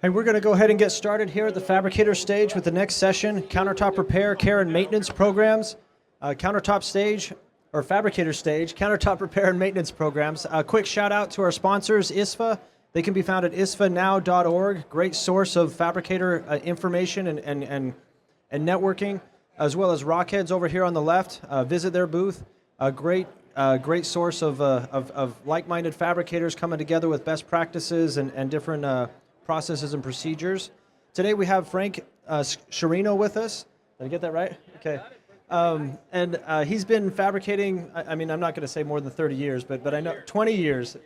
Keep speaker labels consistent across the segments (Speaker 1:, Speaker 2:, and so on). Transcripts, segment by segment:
Speaker 1: Hey, we're going to go ahead and get started here at the fabricator stage with the next session, countertop repair, care, and maintenance programs. Countertop stage, or fabricator stage, countertop repair and maintenance programs. A quick shout out to our sponsors, ISFA. They can be found at isfanow.org. Great source of fabricator information and networking, as well as Rockheads over here on the left. Visit their booth. A great source of like-minded fabricators coming together with best practices and different processes and procedures. Today we have Frank Sciarrino with us. Did I get that right? Okay. And he's been fabricating, I mean, I'm not going to say more than 30 years, but I know 20 years.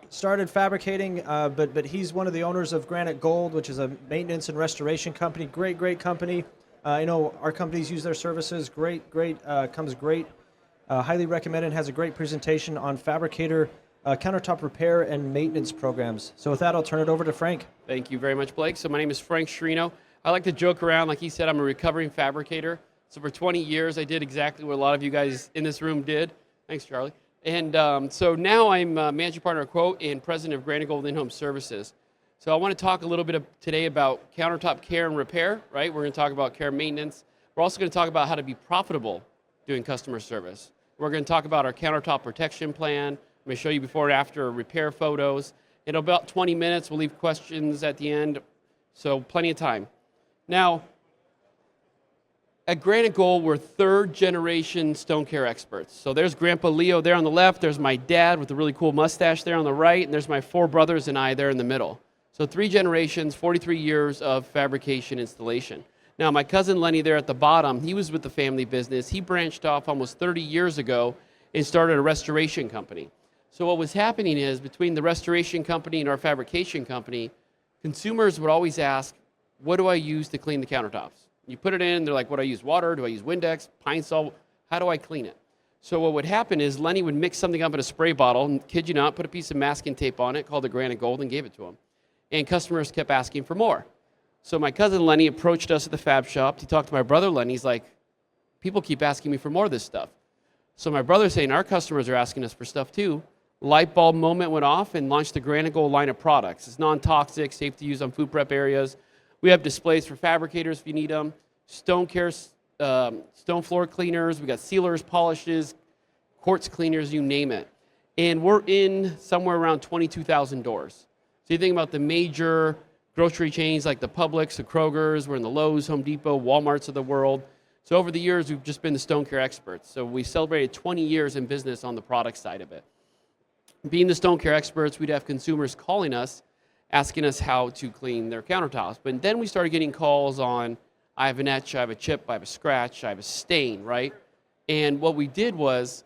Speaker 1: Started fabricating, but he's one of the owners of Granite Gold, which is a maintenance and restoration company. Great company. I know our companies use their services. Great, comes great. Highly recommended, has a great presentation on fabricator countertop repair and maintenance programs. So with that, I'll turn it over to Frank.
Speaker 2: Thank you very much, Blake. So my name is Frank Sciarrino. I like to joke around. Like he said, I'm a recovering fabricator. So for 20 years, I did exactly what a lot of you guys in this room did. Thanks, Charlie. And so now I'm managing partner of Quote and president of Granite Gold In-Home Services. So I want to talk a little bit today about countertop care and repair, right? We're going to talk about care and maintenance. We're also going to talk about how to be profitable doing customer service. We're going to talk about our countertop protection plan. I'm going to show you before and after repair photos. In about 20 minutes, we'll leave questions at the end, so plenty of time. Now, at Granite Gold, we're third-generation stone care experts. So there's Grandpa Leo there on the left, there's my dad with a really cool mustache there on the right, and there's my four brothers and I there in the middle. So 3 generations, 43 years of fabrication installation. Now, my cousin Lenny there at the bottom, he was with the family business. He branched off almost 30 years ago and started a restoration company. So what was happening is, between the restoration company and our fabrication company, consumers would always ask, what do I use to clean the countertops? You put it in, they're like, what do I use? Water? Do I use Windex? Pine Sol? How do I clean it? So what would happen is Lenny would mix something up in a spray bottle, and kid you not, put a piece of masking tape on it, called the Granite Gold, and gave it to him. And customers kept asking for more. So my cousin Lenny approached us at the fab shop. He talked to my brother Lenny. He's like, people keep asking me for more of this stuff. So my brother's saying, our customers are asking us for stuff too. Light bulb moment went off and launched the Granite Gold line of products. It's non-toxic, safe to use on food prep areas. We have displays for fabricators if you need them. Stone care, stone floor cleaners. We got sealers, polishes, quartz cleaners, you name it. And we're in somewhere around 22,000 doors. So you think about the major grocery chains like the Publix, the Krogers. We're in the Lowe's, Home Depot, Walmarts of the world. So over the years, we've just been the stone care experts. So we celebrated 20 years in business on the product side of it. Being the stone care experts, we'd have consumers calling us, asking us how to clean their countertops. But then we started getting calls on, I have an etch, I have a chip, I have a scratch, I have a stain, right? And what we did was,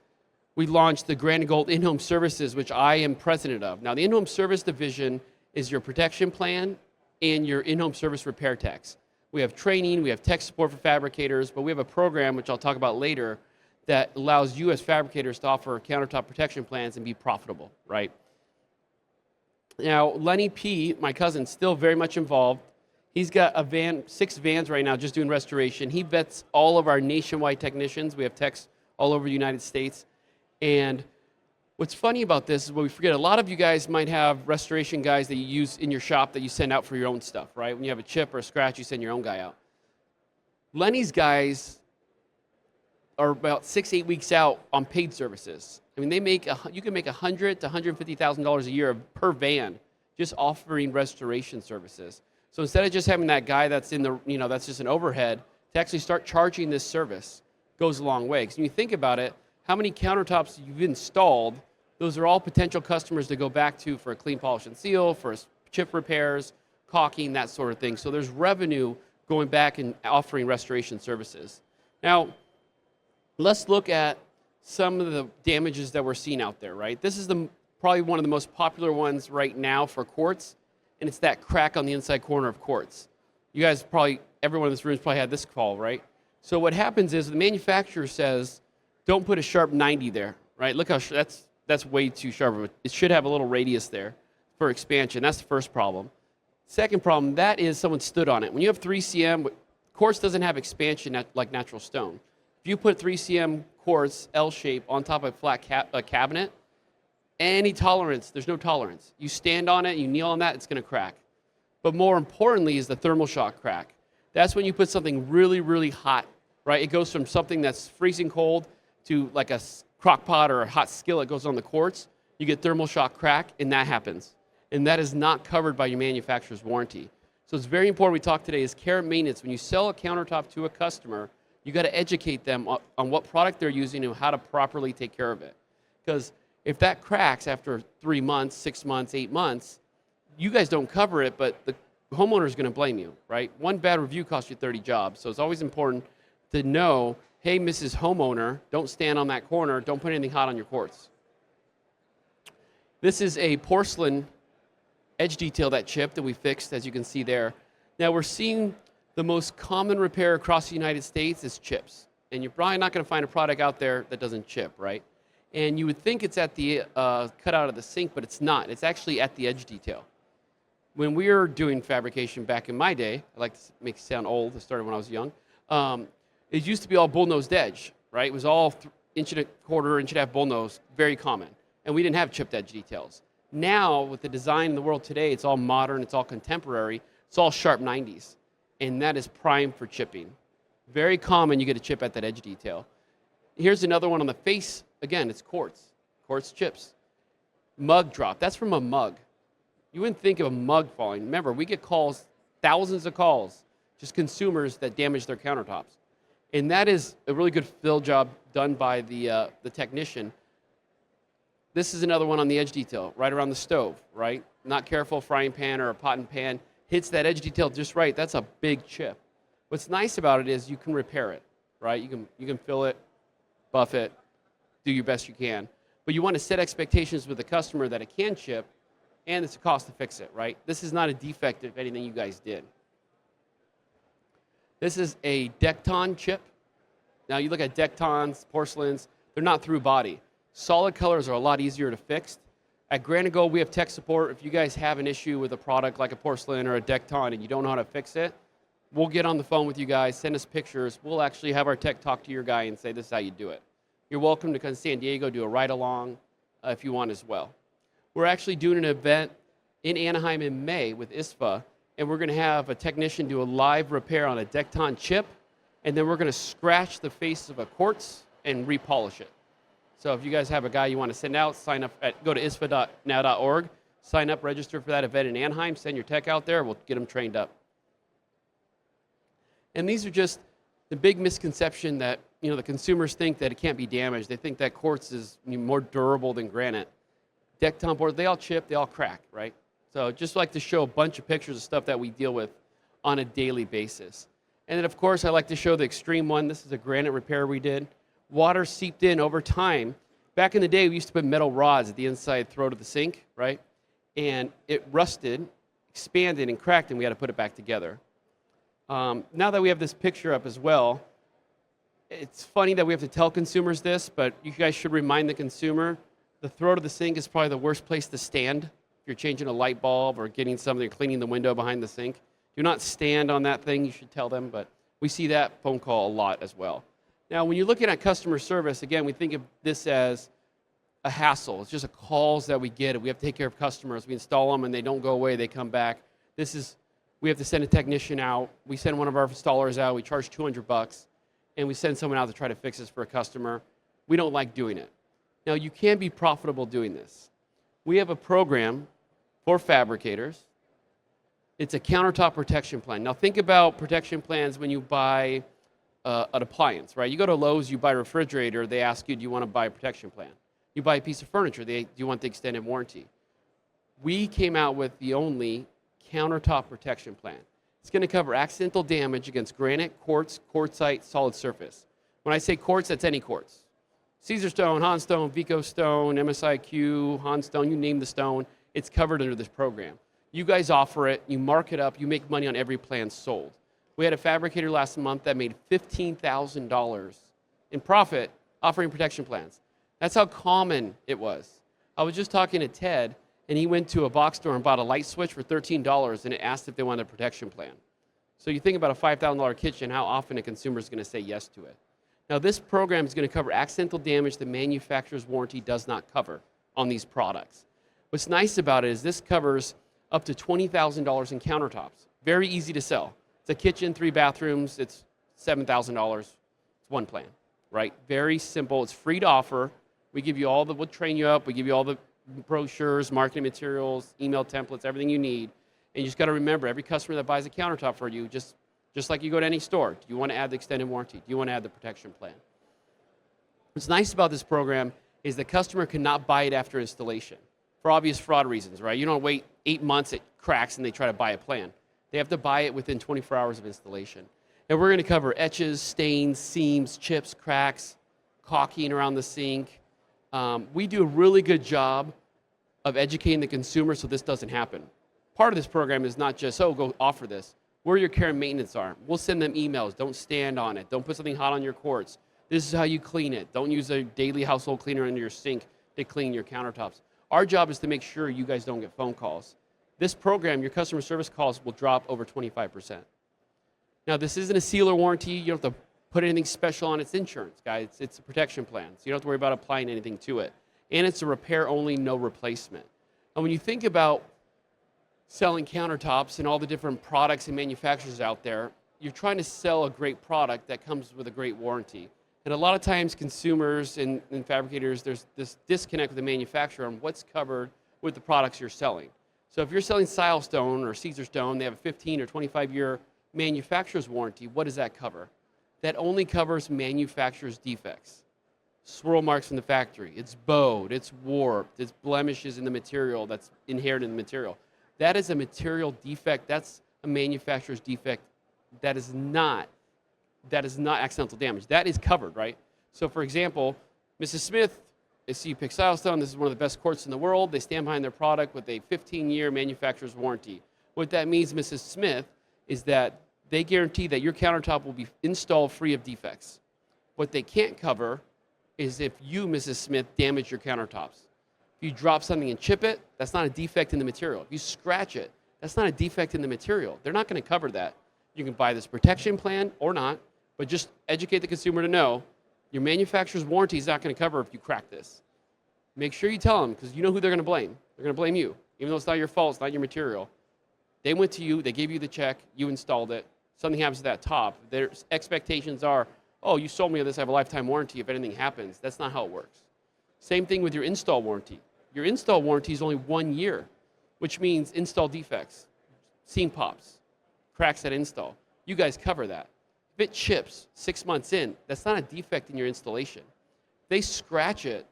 Speaker 2: we launched the Granite Gold In-Home Services, which I am president of. Now, the In-Home Service division is your protection plan and your in-home service repair techs. We have training, we have tech support for fabricators, but we have a program, which I'll talk about later, that allows you as fabricators to offer countertop protection plans and be profitable, right? Now, Lenny P., my cousin, still very much involved. He's got 6 vans right now just doing restoration. He vets all of our nationwide technicians. We have techs all over the United States. And what's funny about this is what we forget. A lot of you guys might have restoration guys that you use in your shop that you send out for your own stuff, right? When you have a chip or a scratch, you send your own guy out. Lenny's guys are about 6-8 weeks out on paid services. I mean, you can make $100,000 to $150,000 a year per van just offering restoration services. So instead of just having that guy that's in the, that's just an overhead, to actually start charging this service goes a long way. Because when you think about it, how many countertops you've installed, those are all potential customers to go back to for a clean polish and seal, for chip repairs, caulking, that sort of thing. So there's revenue going back and offering restoration services. Now, let's look at some of the damages that we're seeing out there, right? This is probably one of the most popular ones right now for quartz, and it's that crack on the inside corner of quartz. You guys everyone in this room has probably had this call, right? So what happens is the manufacturer says, don't put a sharp 90 there, right? Look how that's way too sharp. It should have a little radius there for expansion. That's the first problem. Second problem, that is someone stood on it. When you have 3cm, quartz doesn't have expansion like natural stone. If you put 3cm quartz L shape on top of a flat cabinet, any tolerance, there's no tolerance. You stand on it, you kneel on that, it's going to crack. But more importantly is the thermal shock crack. That's when you put something really, really hot, right? It goes from something that's freezing cold to like a crock pot or a hot skillet goes on the quartz. You get thermal shock crack, and that happens. And that is not covered by your manufacturer's warranty. So it's very important we talk today is care and maintenance. When you sell a countertop to a customer, you got to educate them on what product they're using and how to properly take care of it. Because if that cracks after 3 months, 6 months, 8 months, you guys don't cover it, but the homeowner is going to blame you, right? One bad review costs you 30 jobs. So it's always important to know, hey, Mrs. Homeowner, don't stand on that corner. Don't put anything hot on your quartz. This is a porcelain edge detail, that chip that we fixed, as you can see there. Now we're seeing the most common repair across the United States is chips. And you're probably not going to find a product out there that doesn't chip, right? And you would think it's at the cutout of the sink, but it's not. It's actually at the edge detail. When we were doing fabrication back in my day, I like to make it sound old, I started when I was young, it used to be all bullnosed edge, right? It was all inch and a quarter, inch and a half bullnose, very common. And we didn't have chipped edge details. Now, with the design in the world today, it's all modern, it's all contemporary, it's all sharp 90s. And that is prime for chipping. Very common, you get a chip at that edge detail. Here's another one on the face. Again, it's quartz chips. Mug drop, that's from a mug. You wouldn't think of a mug falling. Remember, we get calls, thousands of calls, just consumers that damage their countertops. And that is a really good fill job done by the technician. This is another one on the edge detail, right around the stove, right? Not careful, frying pan or a pot and pan hits that edge detail just right. That's a big chip. What's nice about it is you can repair it, right? You can fill it, buff it, do your best you can. But you want to set expectations with the customer that it can chip, and it's a cost to fix it, right? This is not a defect of anything you guys did. This is a Decton chip. Now you look at Dectons, porcelains, they're not through body. Solid colors are a lot easier to fix. At Granite Gold, we have tech support. If you guys have an issue with a product like a porcelain or a Decton and you don't know how to fix it, we'll get on the phone with you guys, send us pictures. We'll actually have our tech talk to your guy and say, this is how you do it. You're welcome to come to San Diego, do a ride-along if you want as well. We're actually doing an event in Anaheim in May with ISFA, and we're going to have a technician do a live repair on a Decton chip, and then we're going to scratch the face of a quartz and repolish it. So if you guys have a guy you want to send out, sign up go to isfa.now.org, sign up, register for that event in Anaheim, send your tech out there, we'll get them trained up. And these are just the big misconception that the consumers think that it can't be damaged. They think that quartz is more durable than granite. Decton boards, they all chip, they all crack, right? So just like to show a bunch of pictures of stuff that we deal with on a daily basis. And then of course I like to show the extreme one. This is a granite repair we did. Water seeped in over time. Back in the day, we used to put metal rods at the inside throat of the sink, right? And it rusted, expanded, and cracked, and we had to put it back together. Now that we have this picture up as well, it's funny that we have to tell consumers this, but you guys should remind the consumer, the throat of the sink is probably the worst place to stand if you're changing a light bulb or getting something, cleaning the window behind the sink. Do not stand on that thing, you should tell them, but we see that phone call a lot as well. Now, when you're looking at customer service, again, we think of this as a hassle. It's just a calls that we get. We have to take care of customers. We install them, and they don't go away. They come back. We have to send a technician out. We send one of our installers out. We charge $200, and we send someone out to try to fix this for a customer. We don't like doing it. Now, you can be profitable doing this. We have a program for fabricators. It's a countertop protection plan. Now, think about protection plans when you buy an appliance, right? You go to Lowe's, you buy a refrigerator, they ask you, do you want to buy a protection plan? You buy a piece of furniture, do you want the extended warranty? We came out with the only countertop protection plan. It's going to cover accidental damage against granite, quartz, quartzite, solid surface. When I say quartz, that's any quartz. Caesar stone, Han stone, Vico stone, MSIQ, Han stone, you name the stone, it's covered under this program. You guys offer it, you mark it up, you make money on every plan sold. We had a fabricator last month that made $15,000 in profit offering protection plans. That's how common it was. I was just talking to Ted, and he went to a box store and bought a light switch for $13, and it asked if they wanted a protection plan. So you think about a $5,000 kitchen, how often a consumer is going to say yes to it. Now, this program is going to cover accidental damage the manufacturer's warranty does not cover on these products. What's nice about it is this covers up to $20,000 in countertops. Very easy to sell. It's a kitchen, 3 bathrooms, it's $7,000. It's one plan, right? Very simple. It's free to offer. We give you we'll train you up. We give you all the brochures, marketing materials, email templates, everything you need. And you just got to remember, every customer that buys a countertop for you, just like you go to any store, do you want to add the extended warranty? Do you want to add the protection plan? What's nice about this program is the customer cannot buy it after installation for obvious fraud reasons, right? You don't wait 8 months, it cracks, and they try to buy a plan. They have to buy it within 24 hours of installation. And we're going to cover etches, stains, seams, chips, cracks, caulking around the sink. We do a really good job of educating the consumer so this doesn't happen. Part of this program is not just, oh, go offer this. We're your care and maintenance arm. We'll send them emails. Don't stand on it. Don't put something hot on your quartz. This is how you clean it. Don't use a daily household cleaner under your sink to clean your countertops. Our job is to make sure you guys don't get phone calls. This program, your customer service calls will drop over 25%. Now, this isn't a sealer warranty. You don't have to put anything special on its insurance, guys. It's a protection plan, so you don't have to worry about applying anything to it. And it's a repair only, no replacement. And when you think about selling countertops and all the different products and manufacturers out there, you're trying to sell a great product that comes with a great warranty. And a lot of times consumers and fabricators, there's this disconnect with the manufacturer on what's covered with the products you're selling. So if you're selling Silestone or Caesarstone, they have a 15 or 25-year manufacturer's warranty. What does that cover? That only covers manufacturer's defects. Swirl marks from the factory. It's bowed, it's warped, it's blemishes in the material that's inherent in the material. That is a material defect. That's a manufacturer's defect. That is not accidental damage. That is covered, right? So for example, Mrs. Smith, I see you pick Silestone. This is one of the best quartz in the world. They stand behind their product with a 15-year manufacturer's warranty. What that means, Mrs. Smith, is that they guarantee that your countertop will be installed free of defects. What they can't cover is if you, Mrs. Smith, damage your countertops. If you drop something and chip it, that's not a defect in the material. If you scratch it, that's not a defect in the material. They're not going to cover that. You can buy this protection plan or not, but just educate the consumer to know your manufacturer's warranty is not going to cover if you crack this. Make sure you tell them, because you know who they're going to blame. They're going to blame you, even though it's not your fault, it's not your material. They went to you, they gave you the check, you installed it, something happens to that top. Their expectations are, oh, you sold me this, I have a lifetime warranty if anything happens. That's not how it works. Same thing with your install warranty. Your install warranty is only 1 year, which means install defects, seam pops, cracks at install. You guys cover that. If it chips 6 months in, that's not a defect in your installation. If they scratch it,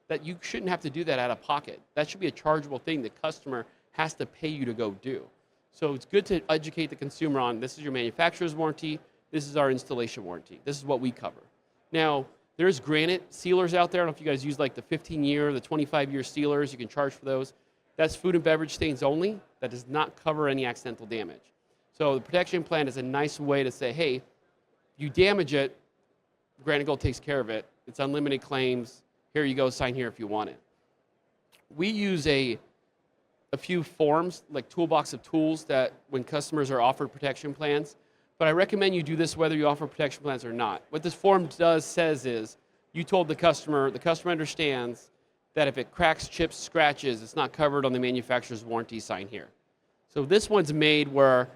Speaker 2: that you shouldn't have to do that out of pocket. That should be a chargeable thing the customer has to pay you to go do. So it's good to educate the consumer on this is your manufacturer's warranty, this is our installation warranty, this is what we cover. Now, there's granite sealers out there. I don't know if you guys use like the 15-year, the 25-year sealers. You can charge for those. That's food and beverage stains only. That does not cover any accidental damage. So the protection plan is a nice way to say, hey, you damage it, Granite Gold takes care of it. It's unlimited claims. Here you go, sign here if you want it. We use a few forms, like toolbox of tools that when customers are offered protection plans, but I recommend you do this whether you offer protection plans or not. What this form says is, you told the customer understands that if it cracks, chips, scratches, it's not covered on the manufacturer's warranty, sign here. So this one's made where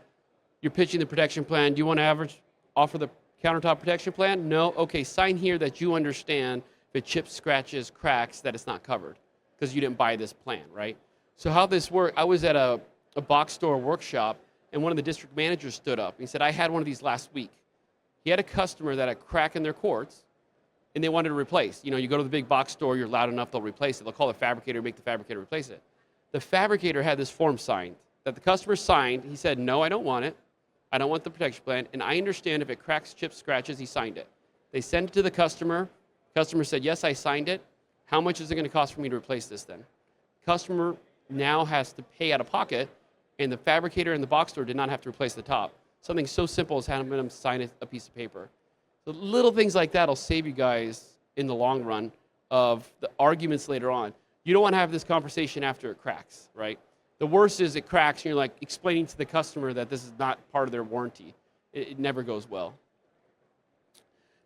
Speaker 2: you're pitching the protection plan. Do you want to offer the countertop protection plan? No? Okay, sign here that you understand if it chips, scratches, cracks, that it's not covered because you didn't buy this plan, right? So how this worked, I was at a box store workshop, and one of the district managers stood up. He said, I had one of these last week. He had a customer that had a crack in their quartz, and they wanted to replace. You know, you go to the big box store, you're loud enough, they'll replace it. They'll call the fabricator, make the fabricator replace it. The fabricator had this form signed that the customer signed. He said, no, I don't want it. I don't want the protection plan, and I understand if it cracks, chips, scratches, he signed it. They sent it to the customer. Customer said, yes, I signed it. How much is it going to cost for me to replace this then? Customer now has to pay out of pocket, and the fabricator in the box store did not have to replace the top. Something so simple as having them sign a piece of paper. So little things like that will save you guys in the long run of the arguments later on. You don't want to have this conversation after it cracks, right? The worst is it cracks and you're like explaining to the customer that this is not part of their warranty. It never goes well.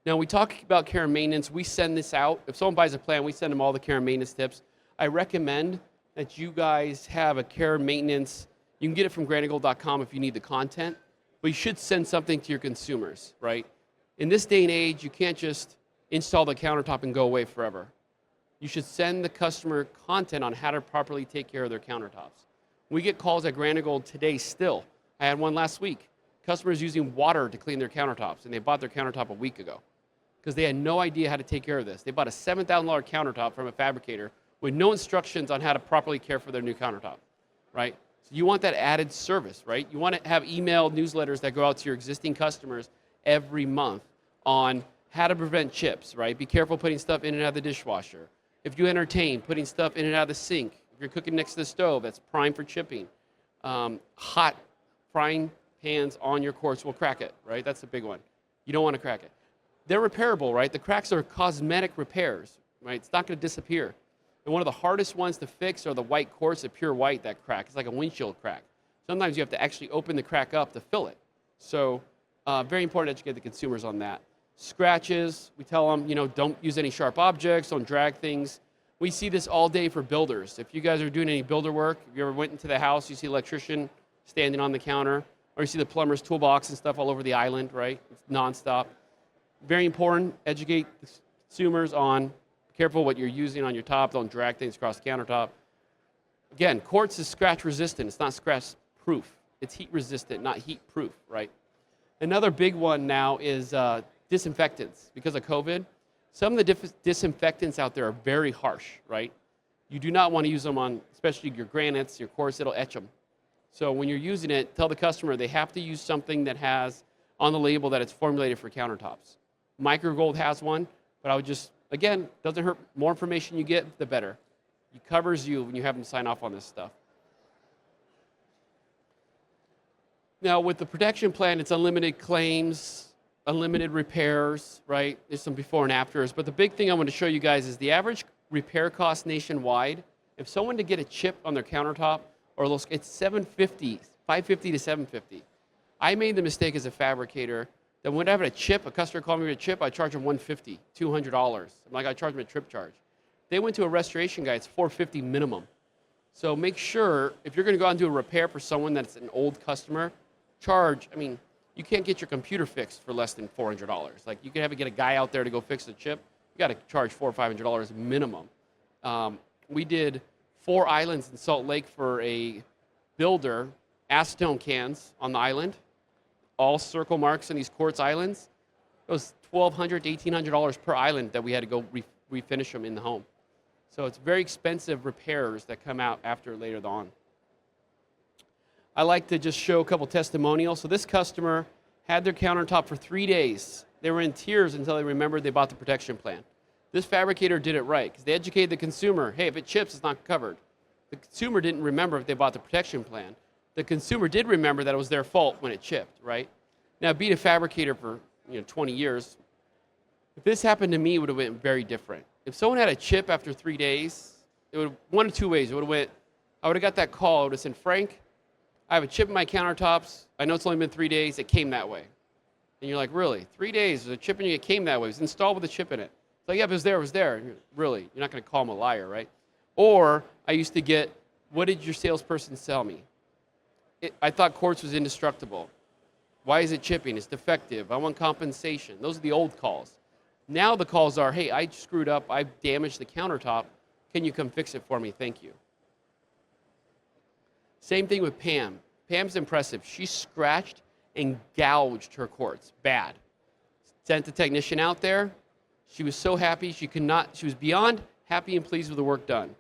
Speaker 2: Now we talk about care and maintenance. We send this out. If someone buys a plan, we send them all the care and maintenance tips. I recommend that you guys have a care and maintenance You can get it from granitegold.com if you need the content, but you should send something to your consumers, right? In this day and age, you can't just install the countertop and go away forever. You should send the customer content on how to properly take care of their countertops. We get calls at Granite Gold today still. I had one last week. Customers using water to clean their countertops, and they bought their countertop a week ago because they had no idea how to take care of this. They bought a $7,000 countertop from a fabricator with no instructions on how to properly care for their new countertop, right? So you want that added service, right? You want to have email newsletters that go out to your existing customers every month on how to prevent chips, right? Be careful putting stuff in and out of the dishwasher. If you entertain, putting stuff in and out of the sink. If you're cooking next to the stove, that's prime for chipping. Hot frying pans on your quartz will crack it, right? That's a big one. You don't want to crack it. They're repairable, right? The cracks are cosmetic repairs, right? It's not going to disappear. And one of the hardest ones to fix are the white quartz, the pure white, that crack. It's like a windshield crack. Sometimes you have to actually open the crack up to fill it. So very important to educate the consumers on that. Scratches, we tell them, don't use any sharp objects, don't drag things. We see this all day for builders. If you guys are doing any builder work, if you ever went into the house, you see an electrician standing on the counter, or you see the plumber's toolbox and stuff all over the island, right? It's nonstop. Very important, educate the consumers on careful what you're using on your top, don't drag things across the countertop. Again, quartz is scratch resistant, it's not scratch proof. It's heat resistant, not heat proof, right? Another big one now is disinfectants. Because of COVID, some of the disinfectants out there are very harsh, right? You do not want to use them on, especially your granites, your quartz, it'll etch them. So when you're using it, tell the customer they have to use something that has on the label that it's formulated for countertops. Microgold has one, but I would just, again, doesn't hurt. More information you get, the better. It covers you when you have them sign off on this stuff. Now with the protection plan, it's unlimited claims, unlimited repairs, right? There's some before and afters, but the big thing I want to show you guys is the average repair cost nationwide. If someone to get a chip on their countertop, it's $550 to $750. I made the mistake as a fabricator that when I have a chip, a customer called me with a chip, I charge them $150, $200. I'm like, I charge them a trip charge. They went to a restoration guy, it's $450 minimum. So make sure, if you're gonna go out and do a repair for someone that's an old customer, you can't get your computer fixed for less than $400. Like you can have to get a guy out there to go fix the chip. You got to charge $400 or $500 minimum. We did 4 islands in Salt Lake for a builder, acetone cans on the island, all circle marks in these quartz islands. It was $1,200 to $1,800 per island that we had to go refinish them in the home. So it's very expensive repairs that come out after later on. I like to just show a couple testimonials. So this customer had their countertop for 3 days. They were in tears until they remembered they bought the protection plan. This fabricator did it right because they educated the consumer, hey, if it chips, it's not covered. The consumer didn't remember if they bought the protection plan. The consumer did remember that it was their fault when it chipped, right? Now, being a fabricator for 20 years, if this happened to me, it would have been very different. If someone had a chip after 3 days, it would one of two ways. I would have got that call. I would have said, Frank, I have a chip in my countertops. I know it's only been 3 days. It came that way. And you're like, really? 3 days? There's a chip in you. It came that way. It was installed with a chip in it. It's like, yeah, it was there. It was there. Really? You're not going to call him a liar, right? Or I used to get, what did your salesperson sell me? I thought quartz was indestructible. Why is it chipping? It's defective. I want compensation. Those are the old calls. Now the calls are, hey, I screwed up. I damaged the countertop. Can you come fix it for me? Thank you. Same thing with Pam. Pam's impressive. She scratched and gouged her quartz. Bad. Sent the technician out there. She was so happy. She was beyond happy and pleased with the work done.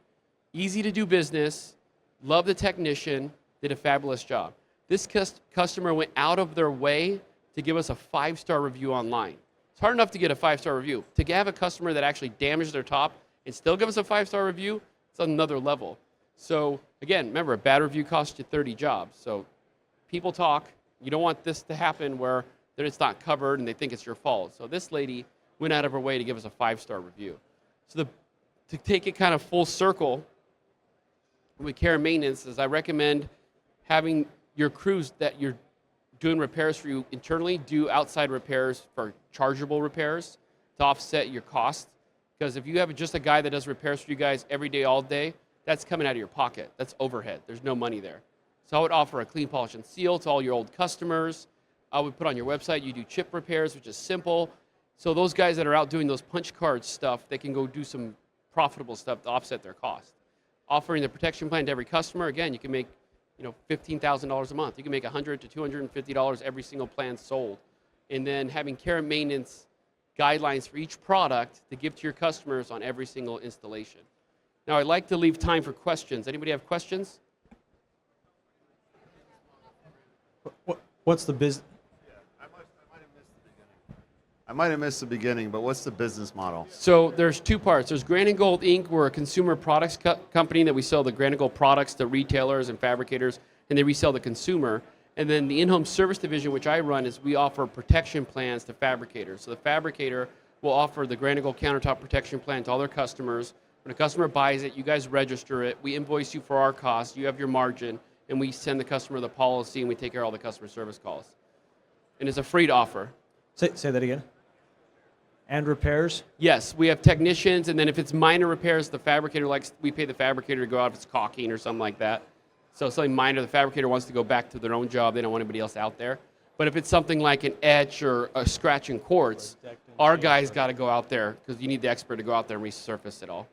Speaker 2: Easy to do business. Love the technician. Did a fabulous job. This customer went out of their way to give us a 5-star review online. It's hard enough to get a 5-star review. To have a customer that actually damaged their top and still give us a 5-star review, it's another level. So again, remember, a bad review costs you 30 jobs. So people talk. You don't want this to happen where it's not covered and they think it's your fault. So this lady went out of her way to give us a 5-star review. So to take it kind of full circle with care and maintenance is I recommend having your crews that you're doing repairs for you internally do outside repairs for chargeable repairs to offset your cost. Because if you have just a guy that does repairs for you guys every day, all day, that's coming out of your pocket. That's overhead. There's no money there. So I would offer a clean, polish, and seal to all your old customers. I would put on your website, you do chip repairs, which is simple. So those guys that are out doing those punch card stuff, they can go do some profitable stuff to offset their cost. Offering the protection plan to every customer, again, you can make $15,000 a month. You can make $100 to $250 every single plan sold. And then having care and maintenance guidelines for each product to give to your customers on every single installation. Now, I'd like to leave time for questions. Anybody have questions?
Speaker 1: What's the business?
Speaker 3: I might have missed the beginning, but what's the business model?
Speaker 2: So there's two parts. There's Grand and Gold Inc. We're a consumer products company that we sell the Grand and Gold products to retailers and fabricators, and they resell the consumer. And then the in-home service division, which I run, is we offer protection plans to fabricators. So the fabricator will offer the Grand and Gold countertop protection plan to all their customers. When a customer buys it, you guys register it. We invoice you for our costs. You have your margin, and we send the customer the policy, and we take care of all the customer service calls. And it's a free offer.
Speaker 1: Say that again. And repairs?
Speaker 2: Yes, we have technicians, and then if it's minor repairs, we pay the fabricator to go out if it's caulking or something like that. So something minor, the fabricator wants to go back to their own job. They don't want anybody else out there. But if it's something like an etch or a scratch in quartz, our guys got to go out there because you need the expert to go out there and resurface it all.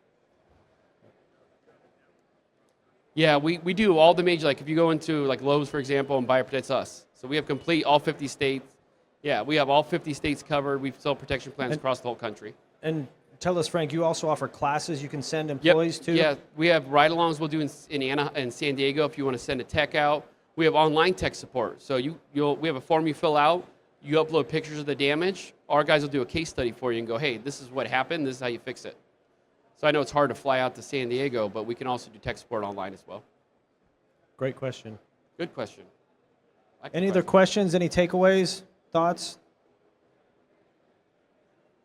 Speaker 2: Yeah, we do all the major, like if you go into like Lowe's, for example, and buy a protect, it's us. So we have complete all 50 states. Yeah, we have all 50 states covered. We sell protection plans across the whole country.
Speaker 1: And tell us, Frank, you also offer classes you can send employees to?
Speaker 2: Yeah, we have ride-alongs we'll do in San Diego if you want to send a tech out. We have online tech support. So we have a form you fill out. You upload pictures of the damage. Our guys will do a case study for you and go, hey, this is what happened. This is how you fix it. So I know it's hard to fly out to San Diego, but we can also do tech support online as well.
Speaker 1: Great question.
Speaker 2: Good question.
Speaker 1: Any other questions? Any takeaways? Thoughts?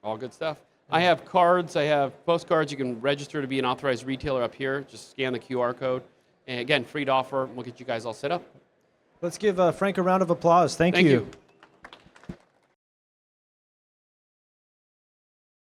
Speaker 2: All good stuff. I have cards. I have postcards. You can register to be an authorized retailer up here. Just scan the QR code. And again, free to offer. We'll get you guys all set up.
Speaker 1: Let's give Frank a round of applause. Thank
Speaker 2: Thank
Speaker 1: you.
Speaker 2: you.